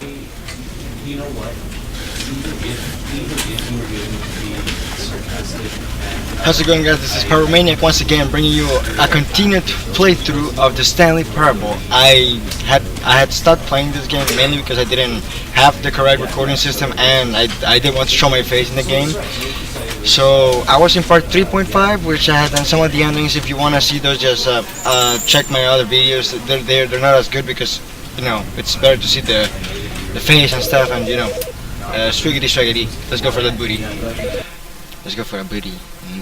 You know what? Even if you were going to be sarcastic How's it going, guys? This is Pyromaniac once again, bringing you a continued playthrough of the Stanley Parable. I had stopped playing this game mainly because I didn't have the correct recording system, and I didn't want to show my face in the game. So I was in part 3.5, which I had done some of the endings. If you want to see those, just check my other videos. They're not as good because, you know, it's better to see the face and stuff, and you know, swiggity swaggity. Let's go for that booty. Let's go for a booty.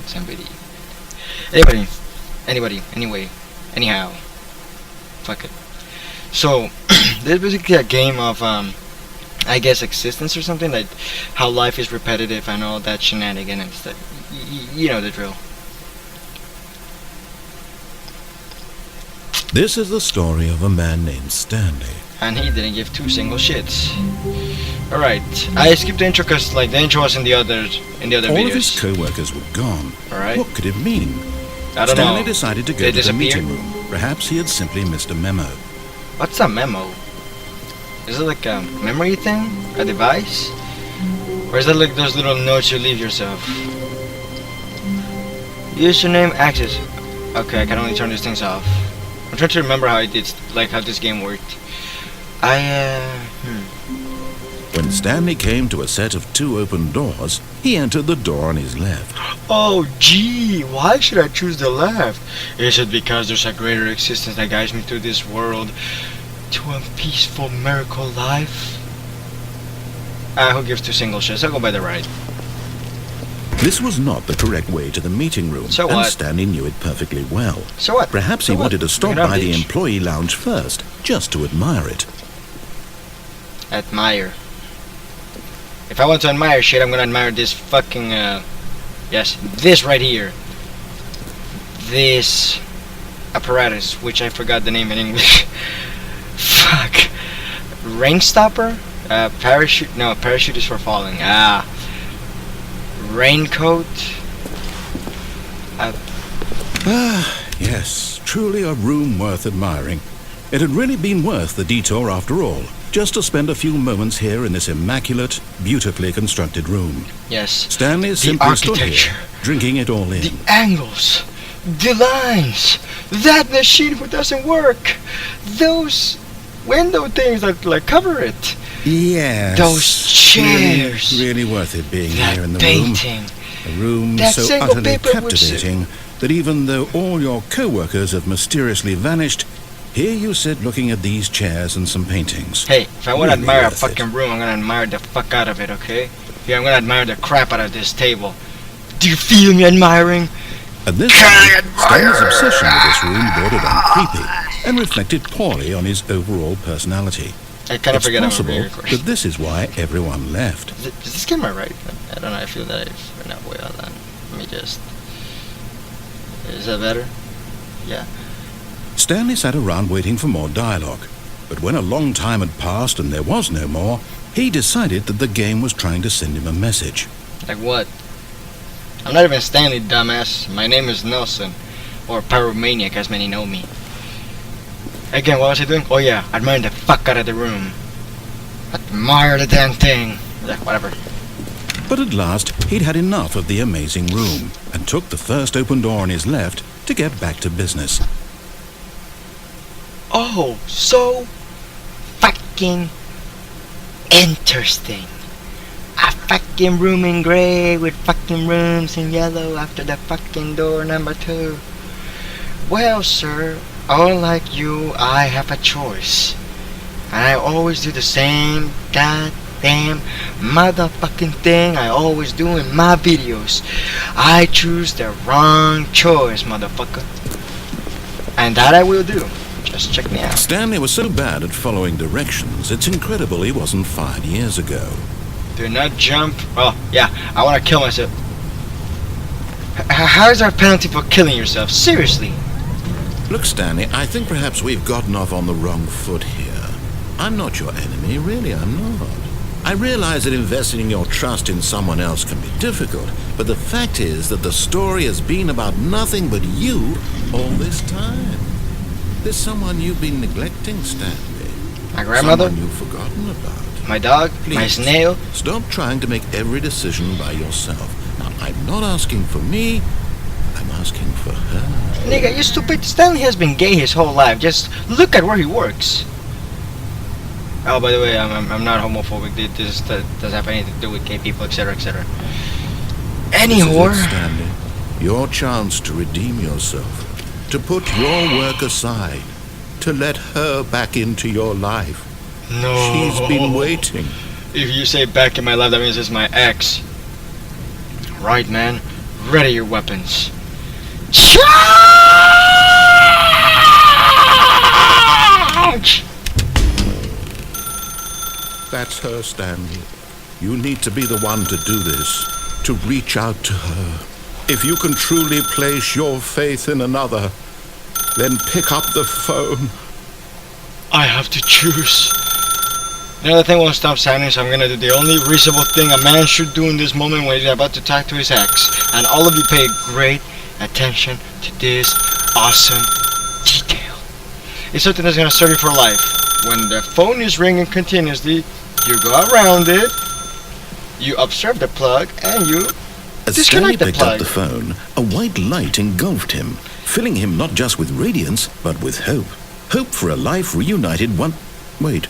Somebody. Anyway, anyhow. Fuck it. So, this is basically a game of, I guess, existence or something, like how life is repetitive and all that shenanigan and stuff. You know the drill. This is the story of a man named Stanley. And he didn't give two single shits. Alright, I skipped the intro because like the intro was in the other videos. All of his co-workers were gone. Alright. What could it mean? I don't Stanley know. decided to go to the meeting room. Perhaps he had simply missed a memo. What's a memo? Is it like a memory thing? A device? Or is that like those little notes you leave yourself? Username access. Okay, I can only turn these things off. I'm trying to remember how I did, like how this game worked. When Stanley came to a set of two open doors, he entered the door on his left. Oh gee, why should I choose the left? Is it because there's a greater existence that guides me through this world to a peaceful miracle life? Who gives two single shits? I'll go by the right. This was not the correct way to the meeting room, So and what? Stanley knew it perfectly well. So what? Perhaps he So what? wanted to stop Bring it on, by the bitch. employee lounge first, just to admire it. Admire. If I want to admire shit, I'm gonna admire this fucking, yes, this right here. This apparatus, which I forgot the name in English. Fuck. Rain stopper? Parachute? No, parachute is for falling. Raincoat? Yes, truly a room worth admiring. It had really been worth the detour after all, just to spend a few moments here in this immaculate, beautifully constructed room. Yes. Stanley The simply stood architecture. here, drinking it all in. The angles. The lines. That machine who doesn't work. Those window things that like cover it. Yes. Those chairs. Really worth it being That here in the room. painting. A room That so single utterly paper was- captivating that even though all your co-workers have mysteriously vanished, here you sit looking at these chairs and some paintings. Hey, if I want to Really admire a worth it. fucking room, I'm gonna admire the fuck out of it, okay? Yeah, I'm gonna admire the crap out of this table. Do you feel me admiring? At this Can I point, admire? Stanley's obsession with this room bordered on creepy and reflected poorly on his overall personality. I kind of It's forget I'm possible being that recorded. this is why everyone left. Is this camera right? I don't know, I feel that I've no way on that. Let me just... Is that better? Yeah. Stanley sat around waiting for more dialogue, but when a long time had passed and there was no more, he decided that the game was trying to send him a message. Like what? I'm not even Stanley, dumbass. My name is Nelson. Or Pyromaniac, as many know me. Again, what was I doing? Oh yeah, admiring the fuck out of the room. Admire the damn thing. Yeah, whatever. But at last, he'd had enough of the amazing room and took the first open door on his left to get back to business. Oh, so fucking interesting. A fucking room in grey with fucking rooms in yellow after the fucking door number 2. Well, sir, unlike you, I have a choice. And I always do the same goddamn motherfucking thing I always do in my videos. I choose the wrong choice, motherfucker. And that I will do. Just check me out. Stanley was so bad at following directions, it's incredible he wasn't fired years ago. Do not jump. Oh, yeah, I want to kill myself. How is there a penalty for killing yourself? Seriously. Look, Stanley, I think perhaps we've gotten off on the wrong foot here. I'm not your enemy, really, I'm not. I realize that investing your trust in someone else can be difficult, but the fact is that the story has been about nothing but you all this time. There's someone you've been neglecting, Stanley. My grandmother? Someone you've forgotten about. my dog, my Please. snail. Stop trying to make every decision by yourself. Now, I'm not asking for me, I'm asking for her. Nigga, you stupid. Stanley has been gay his whole life. Just look at where he works. Oh, by the way, I'm not homophobic. This doesn't have anything to do with gay people, etc., etc. This is Anywhore. it, Stanley. Your chance to redeem yourself. To put your work aside. To let her back into your life. No. She's been waiting. If you say back in my life, that means it's my ex. Right, man. Ready your weapons. Charge! That's her, Stanley. You need to be the one to do this. To reach out to her. If you can truly place your faith in another, then pick up the phone. I have to choose. The other thing won't stop Stanley, so I'm gonna do the only reasonable thing a man should do in this moment when he's about to talk to his ex. And all of you pay great attention to this awesome detail. It's something that's gonna serve you for life. When the phone is ringing continuously, you go around it, you observe the plug, and you As Stanley disconnect the picked up plug. the phone, a white light engulfed him, filling him not just with radiance, but with hope. Hope for a life reunited one... Wait.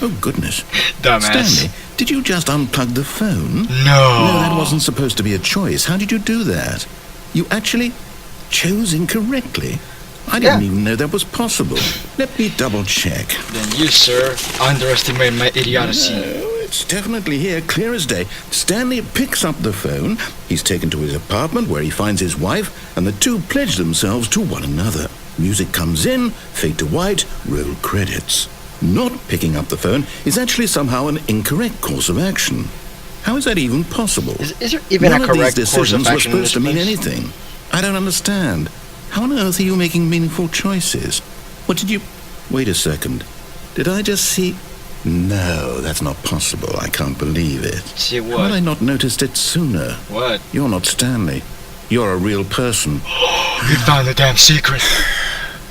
Oh, goodness. Dumbass. Stanley, did you just unplug the phone? No. No, that wasn't supposed to be a choice. How did you do that? You actually chose incorrectly. I didn't even know that was possible. Let me double check. Then you, sir, underestimate my idiocy. No, it's definitely here, clear as day. Stanley picks up the phone. He's taken to his apartment where he finds his wife, and the two pledge themselves to one another. Music comes in, fade to white, roll credits. Not picking up the phone is actually somehow an incorrect course of action. How is that even possible? Is there even None a of these correct course decisions of were action in this supposed to mean place? anything. I don't understand. How on earth are you making meaningful choices? What did you... Wait a second. Did I just see... No, that's not possible. I can't believe it. See How had what? I not noticed it sooner? What? You're not Stanley. You're a real person. You found the damn secret.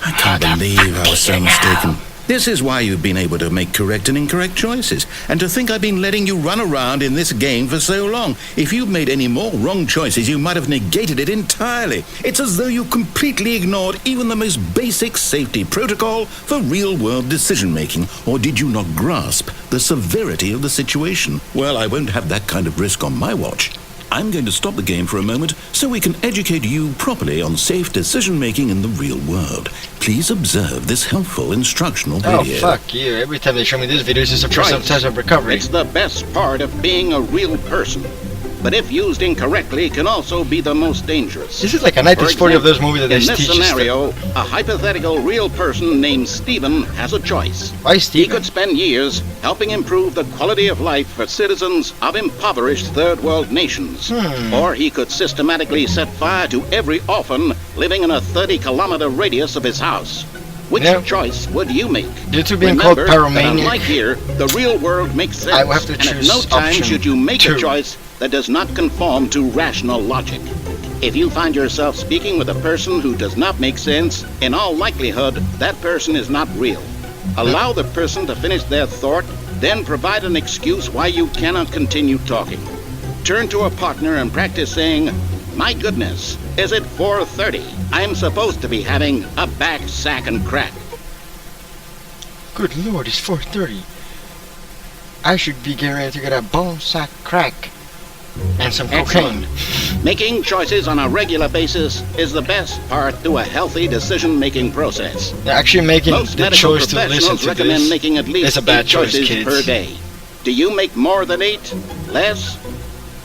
I can't believe I was so mistaken. This is why you've been able to make correct and incorrect choices. And to think I've been letting you run around in this game for so long. If you'd made any more wrong choices, you might have negated it entirely. It's as though you completely ignored even the most basic safety protocol for real-world decision-making. Or did you not grasp the severity of the situation? Well, I won't have that kind of risk on my watch. I'm going to stop the game for a moment so we can educate you properly on safe decision-making in the real world. Please observe this helpful instructional Oh, video. fuck you. Every time they show me this video, it's just a first Choice. test of recovery. It's the best part of being a real person. But if used incorrectly, can also be the most dangerous. This is like a 1940 of those movies that they in this teach us. scenario, a hypothetical real person named Stephen has a choice. Why He Steven? could spend years helping improve the quality of life for citizens of impoverished third world nations. Or he could systematically set fire to every orphan living in a 30-kilometer radius of his house. Which Yeah. choice would you make? Due to being called Remember that pyromaniac, unlike here, the real world makes sense. I will have to and at choose no time option should you make 2. a choice that does not conform to rational logic. If you find yourself speaking with a person who does not make sense, in all likelihood, that person is not real. Allow the person to finish their thought, then provide an excuse why you cannot continue talking. Turn to a partner and practice saying, "My goodness, is it 4:30? I'm supposed to be having a back sack and crack." good lord, it's 4:30. I should be getting ready to get a bone sack crack and some cocaine. Excellent. Making choices on a regular basis is the best part to a healthy decision-making process. They're actually making Most the medical choice to listen professionals to recommend this. making at It's least a bad 8 choice, choices kids. per day. Do you make more than 8? Less?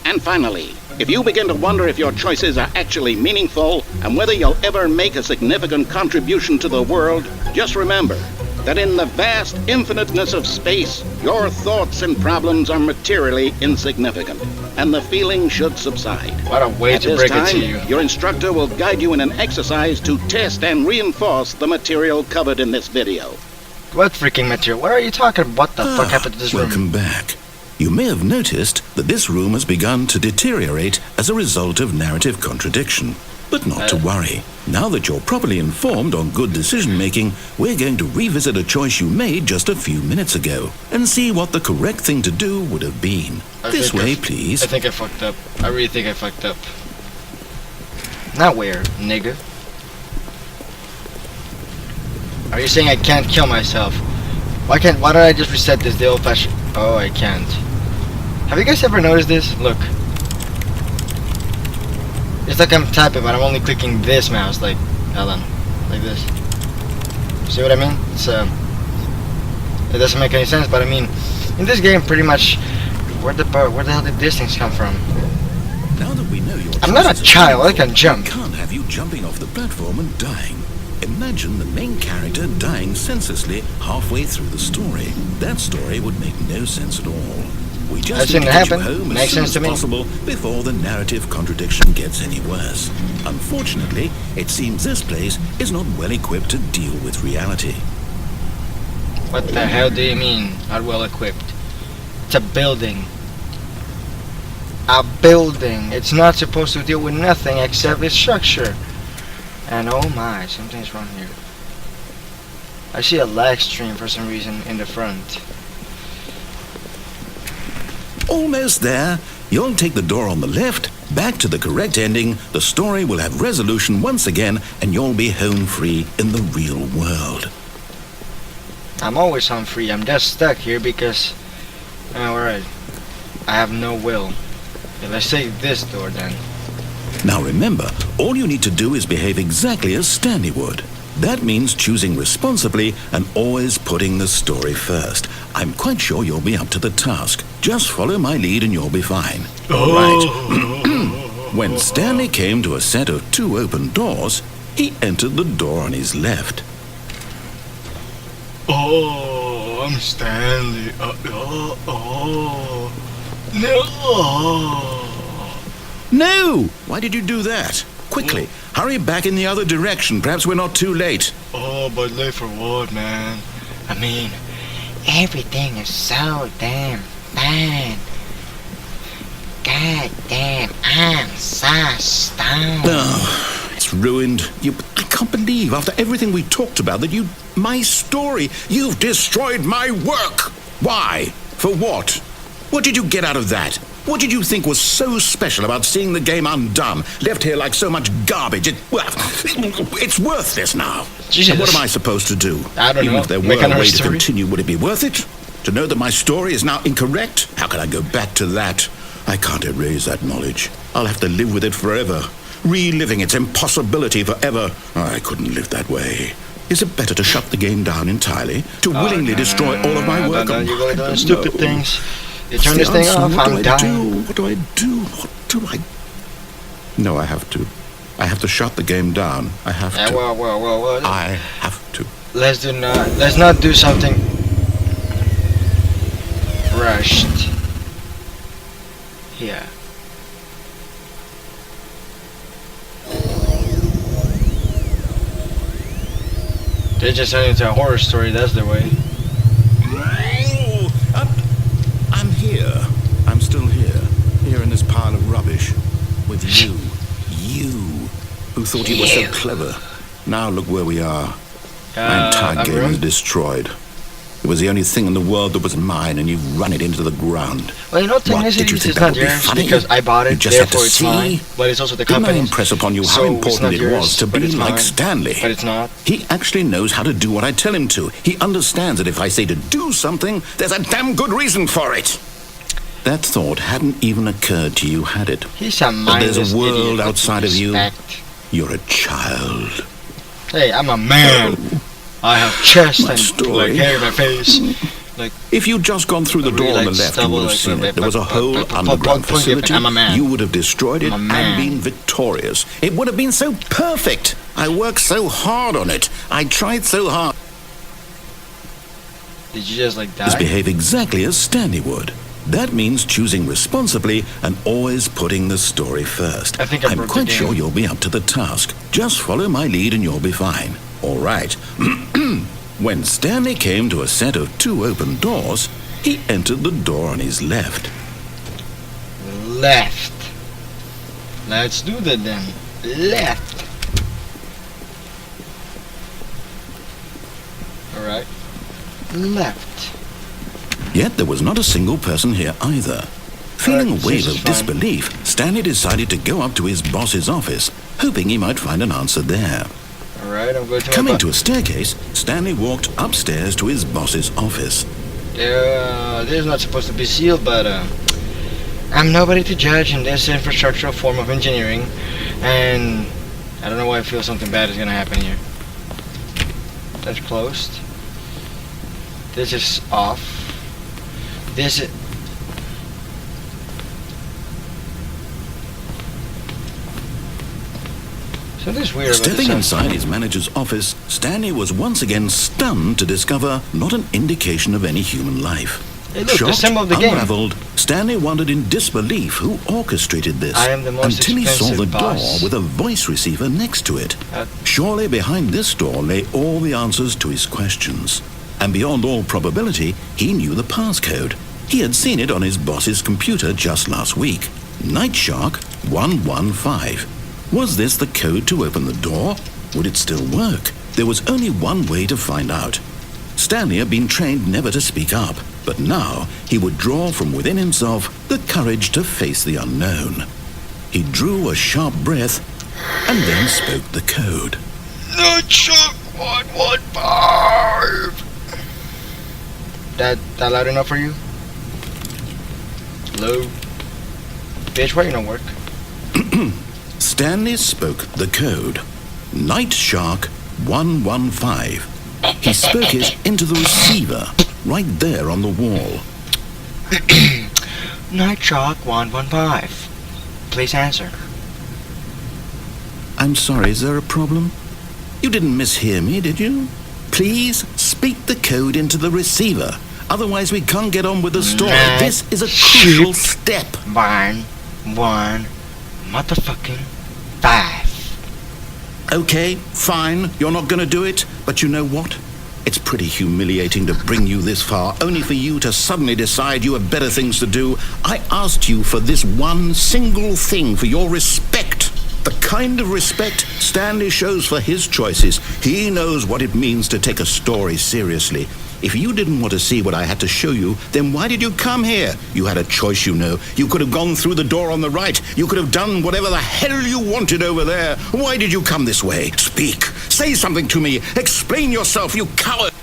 And finally, if you begin to wonder if your choices are actually meaningful and whether you'll ever make a significant contribution to the world, just remember that in the vast infiniteness of space, your thoughts and problems are materially insignificant, and the feeling should subside. What a way At to this break time, it to you. your instructor will guide you in an exercise to test and reinforce the material covered in this video. What freaking material? What are you talking about? What the fuck happened to this room? Welcome back. You may have noticed that this room has begun to deteriorate as a result of narrative contradiction. But not to worry. Now that you're properly informed on good decision-making, we're going to revisit a choice you made just a few minutes ago and see what the correct thing to do would have been. This way, please. I think I fucked up. I really think I fucked up. Not where, nigga. Are you saying I can't kill myself? Why did I just reset this the old-fashioned... Oh, I can't. Have you guys ever noticed this? Look. It's like I'm typing, but I'm only clicking this mouse, like, hold on, like this. See what I mean? It's, it doesn't make any sense, but I mean, in this game, pretty much, where the hell did these things come from? Now that we know I'm not a child, I can jump. We can't have you jumping off the platform and dying. Imagine the main character dying senselessly halfway through the story. That story would make no sense at all. We just need to get you home as soon as possible before the narrative contradiction gets any worse. Unfortunately, it seems this place is not well equipped to deal with reality. What the hell do you mean, not well equipped? It's a building. A building. It's not supposed to deal with nothing except its structure. And oh my, something's wrong here. I see a lag stream for some reason in the front. Almost there. You'll take the door on the left, back to the correct ending, the story will have resolution once again, and you'll be home free in the real world. I'm always home free. I'm just stuck here because... Alright. I have no will. Okay, let's take this door then. Now remember, all you need to do is behave exactly as Stanley would. That means choosing responsibly and always putting the story first. I'm quite sure you'll be up to the task. Just follow my lead and you'll be fine. All right. When Stanley came to a set of 2 open doors, he entered the door on his left. Oh, I'm Stanley. No. No! Why did you do that? Quickly, hurry back in the other direction. Perhaps we're not too late. Oh, but late for what, man? I mean, everything is so damn fine. God damn, I'm so stoned. Oh, it's ruined. I can't believe, after everything we talked about, that my story, you've destroyed my work. Why? For what? What did you get out of that? What did you think was so special about seeing the game undone, left here like so much garbage? It's worthless now. Jesus. What am I supposed to do? I don't know. Even if there were a way to continue, would it be worth it? To know that my story is now incorrect? How can I go back to that? I can't erase that knowledge. I'll have to live with it forever, reliving its impossibility forever. I couldn't live that way. Is it better to shut the game down entirely? To willingly destroy all of my work? You're going to do stupid things. You turn this thing off, I'm dying. What do I do? What do I... No, I have to. I have to shut the game down. I have to. Well. I have to. Let's not do something rushed. Here. They just turned into a horror story, that's the way. I'm here. I'm still here in this pile of rubbish, with you, who thought you were so clever. Now look where we are. My entire game is destroyed. It was the only thing in the world that was mine, and you've run it into the ground. Well, you know, technically it's not yours because I bought it, therefore it's mine. But it's also the company's. Didn't I impress upon you how important it was to be like Stanley? But it's not. He actually knows how to do what I tell him to. He understands that if I say to do something, there's a damn good reason for it. That thought hadn't even occurred to you, had it? He's a mindless there's a world idiot outside of you. Respect. You're a child. Hey, I'm a man. I have chest and story. like hair in my face. Like, if you'd just gone through the door on the left, you would have seen it. There was a whole underground facility. You would have destroyed it and been victorious. It would have been so perfect. I worked so hard on it. I tried so hard. Did you just like die? Just behave exactly as Stanley would. That means choosing responsibly and always putting the story first. I think I'm quite sure you'll be up to the task. Just follow my lead and you'll be fine. All right. When Stanley came to a set of 2 open doors, he entered the door on his left. Left. Let's do that then. left. Alright. Left. Yet there was not a single person here either. Feeling a wave of disbelief, Stanley decided to go up to his boss's office, hoping he might find an answer there. Alright, I'm going to Coming to a staircase, Stanley walked upstairs to his boss's office. This is not supposed to be sealed, but I'm nobody to judge in this infrastructural form of engineering, and I don't know why I feel something bad is gonna happen here. That's closed. This is off. This is... Something's weird about Stepping this inside his manager's office, Stanley was once again stunned to discover not an indication of any human life. Hey, look, the Shocked, symbol of the game. unraveled, Stanley wondered in disbelief who orchestrated this I am the most until he saw the expensive boss. door with a voice receiver next to it. Surely behind this door lay all the answers to his questions. And beyond all probability, he knew the passcode. He had seen it on his boss's computer just last week. Night Shark 115. Was this the code to open the door? Would it still work? There was only one way to find out. Stanley had been trained never to speak up, but now he would draw from within himself the courage to face the unknown. He drew a sharp breath and then spoke the code. Night Shark 115. That loud enough for you? Hello? Bitch, why you don't work? Stanley spoke the code. Night Shark 115. He spoke it into the receiver, right there on the wall. Night Shark 115. Please answer. I'm sorry, is there a problem? You didn't mishear me, did you? Please speak the code into the receiver. Otherwise we can't get on with the story. Night This is a crucial step. 1 motherfucking 5. Okay, fine, you're not gonna do it, but you know what? It's pretty humiliating to bring you this far, only for you to suddenly decide you have better things to do. I asked you for this one single thing, for your respect. The kind of respect Stanley shows for his choices. He knows what it means to take a story seriously. If you didn't want to see what I had to show you, then why did you come here? You had a choice, you know. You could have gone through the door on the right. You could have done whatever the hell you wanted over there. Why did you come this way? Speak. Say something to me. Explain yourself, you coward.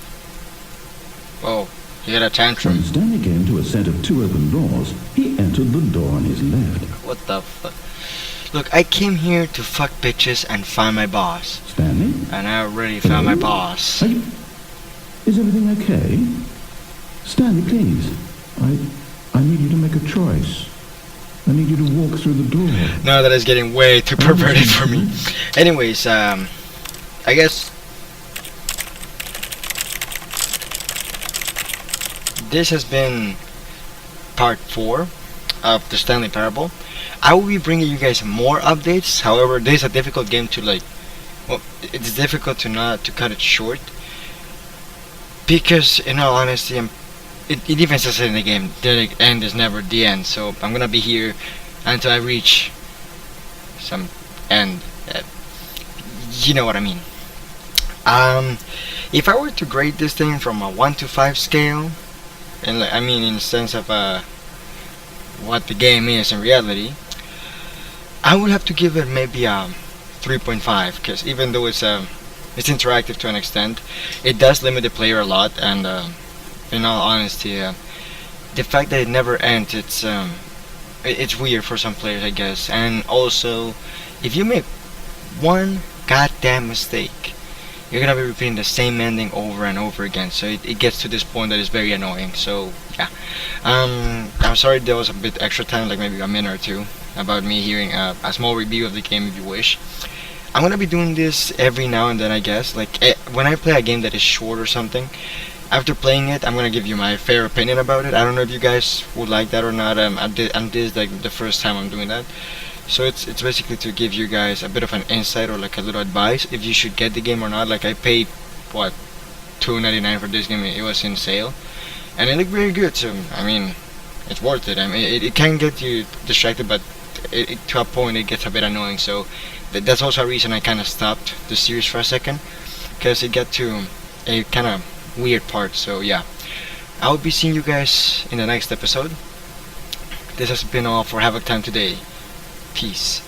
Oh, he had a tantrum. When Stanley came to a set of 2 open doors, he entered the door on his left. What the fuck? Look, I came here to fuck bitches and find my boss. Stanley? And I already found my boss. Is everything okay? Stanley, please. I need you to make a choice. I need you to walk through the door. No, that is getting way too perverted for me. Anyways, I guess this has been part 4 of the Stanley Parable. I will be bringing you guys more updates. However, this is a difficult game to it's difficult to cut it short. Because, in all honesty, it even says in the game, the end is never the end. So I'm gonna be here until I reach some end. You know what I mean. If I were to grade this thing from a 1 to 5 scale, and I mean in the sense of what the game is in reality, I would have to give it maybe a 3.5. Because even though it's interactive to an extent, it does limit the player a lot, and in all honesty, the fact that it never ends, it's weird for some players, I guess. And also, if you make one goddamn mistake, you're gonna be repeating the same ending over and over again, so it gets to this point that is very annoying. So yeah, I'm sorry there was a bit extra time, like maybe a minute or 2, about me hearing a small review of the game, if you wish. I'm gonna be doing this every now and then, I guess. Like when I play a game that is short or something, after playing it, I'm gonna give you my fair opinion about it. I don't know if you guys would like that or not. This is like the first time I'm doing that, so it's basically to give you guys a bit of an insight or like a little advice if you should get the game or not. Like I paid what, $2.99 for this game. It was in sale, and it looked very good. So I mean, it's worth it. I mean, it can get you distracted, but to a point it gets a bit annoying. So that's also a reason I kind of stopped the series for a second, because it got to a kind of weird part. So yeah, I will be seeing you guys in the next episode. This has been all for Havoc Time today. Peace.